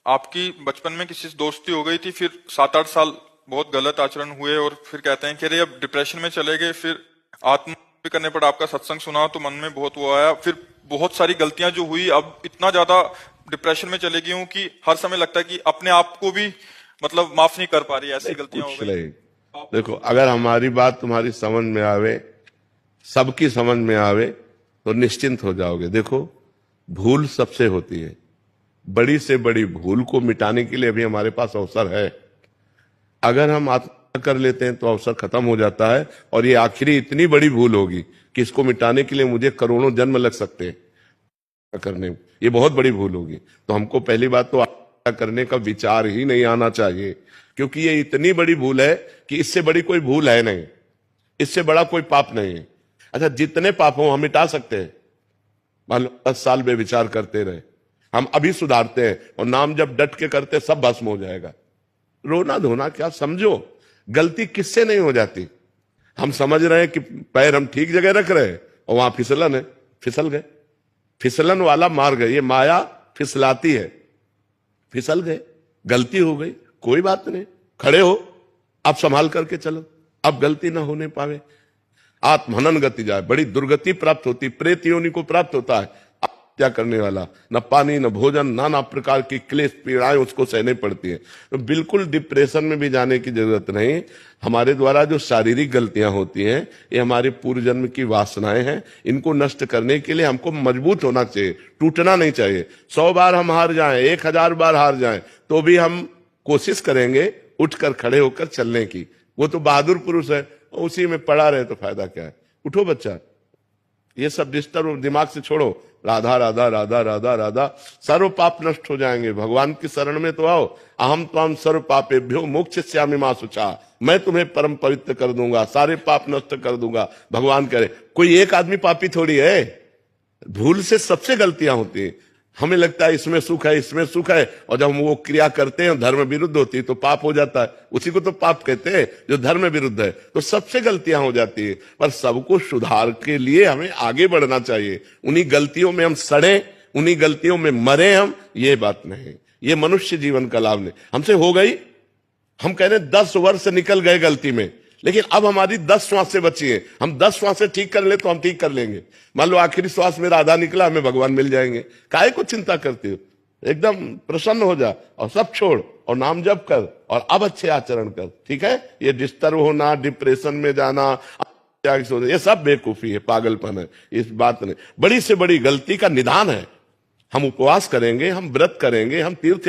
आपकी बचपन में किसी से दोस्ती हो गई थी, फिर 7-8 साल बहुत गलत आचरण हुए और फिर कहते हैं कि अरे अब डिप्रेशन में चले गए, फिर आत्महत्या भी करने पड़ा। आपका सत्संग सुना तो मन में बहुत वो आया, फिर बहुत सारी गलतियां जो हुई, अब इतना ज्यादा डिप्रेशन में चले गई हूँ कि हर समय लगता है कि अपने आप को भी मतलब माफ नहीं कर पा रही, ऐसी गलतियां हो कुछ गई। नहीं। देखो, अगर हमारी बात तुम्हारी समझ में आवे, सबकी समझ में आवे, तो निश्चिंत हो जाओगे। देखो, भूल सबसे होती है। बड़ी से बड़ी भूल को मिटाने के लिए अभी हमारे पास अवसर है। अगर हम आत्महत्या कर लेते हैं तो अवसर खत्म हो जाता है, और ये आखिरी इतनी बड़ी भूल होगी कि इसको मिटाने के लिए मुझे करोड़ों जन्म लग सकते हैं करने में। ये बहुत बड़ी भूल होगी। तो हमको पहली बात तो आत्महत्या करने का विचार ही नहीं आना चाहिए, क्योंकि ये इतनी बड़ी भूल है कि इससे बड़ी कोई भूल है नहीं, इससे बड़ा कोई पाप नहीं है। अच्छा, जितने पाप हो हम मिटा सकते हैं। मान लो 10 साल बेविचार करते रहे, हम अभी सुधारते हैं, और नाम जब डट के करते सब भस्म हो जाएगा। रोना धोना क्या, समझो गलती किससे नहीं हो जाती। हम समझ रहे हैं कि पैर हम ठीक जगह रख रहे हैं और वहां फिसलन है, फिसल गए। फिसलन वाला मार्ग है, ये माया फिसलाती है। फिसल गए, गलती हो गई, कोई बात नहीं, खड़े हो, अब संभाल करके चलो, अब गलती ना होने पावे। आत्महनन गति जाए, बड़ी दुर्गति प्राप्त होती, प्रेत योनि को प्राप्त होता है हत्या करने वाला। न पानी, न भोजन, नाना प्रकार की क्लेश पीड़ाएं उसको सहने पड़ती है। तो बिल्कुल डिप्रेशन में भी जाने की जरूरत नहीं। हमारे द्वारा जो शारीरिक गलतियां होती हैं, ये हमारे पूर्व जन्म की वासनाएं हैं। इनको नष्ट करने के लिए हमको मजबूत होना चाहिए, टूटना नहीं चाहिए। 100 बार हम हार जाएं, 1000 बार हार जाएं, तो भी हम कोशिश करेंगे उठकर खड़े होकर चलने की। वो तो बहादुर पुरुष है, उसी में पड़ा रहे तो फायदा क्या है। उठो बच्चा, ये सब डिस्टर्ब दिमाग से छोड़ो। राधा राधा राधा राधा राधा, सर्व पाप नष्ट हो जाएंगे। भगवान की शरण में तो आओ। अहम त्वाम सर्व पापेभ्यो मोक्षयिष्यामि मा शुचा, मैं तुम्हें परम पवित्र कर दूंगा, सारे पाप नष्ट कर दूंगा। भगवान कह रहे, कोई एक आदमी पापी थोड़ी है। भूल से सबसे गलतियां होती हैं। हमें लगता है इसमें सुख है, इसमें सुख है, और जब हम वो क्रिया करते हैं धर्म विरुद्ध होती है तो पाप हो जाता है। उसी को तो पाप कहते हैं जो धर्म विरुद्ध है। तो सबसे गलतियां हो जाती है, पर सबको सुधार के लिए हमें आगे बढ़ना चाहिए। उन्हीं गलतियों में हम सड़े, उन्हीं गलतियों में मरे हम, ये बात नहीं। ये मनुष्य जीवन का लाभ नहीं। हमसे हो गई, हम कह रहे 10 वर्ष निकल गए गलती में, लेकिन अब हमारी 10 श्वासें बची हैं। हम 10 श्वासें ठीक कर ले तो हम ठीक कर लेंगे। मान लो आखिरी श्वास मेरा आधा निकला, हमें भगवान मिल जाएंगे। काहे को चिंता करते हो, एकदम प्रसन्न हो जा और सब छोड़ और नाम जप कर और अब अच्छे आचरण कर। ठीक है, ये डिस्टर्ब होना, डिप्रेशन में जाना, ये सब बेवकूफी है, पागलपन है। इस बात ने बड़ी से बड़ी गलती का निदान है। हम उपवास करेंगे, हम व्रत करेंगे, हम तीर्थ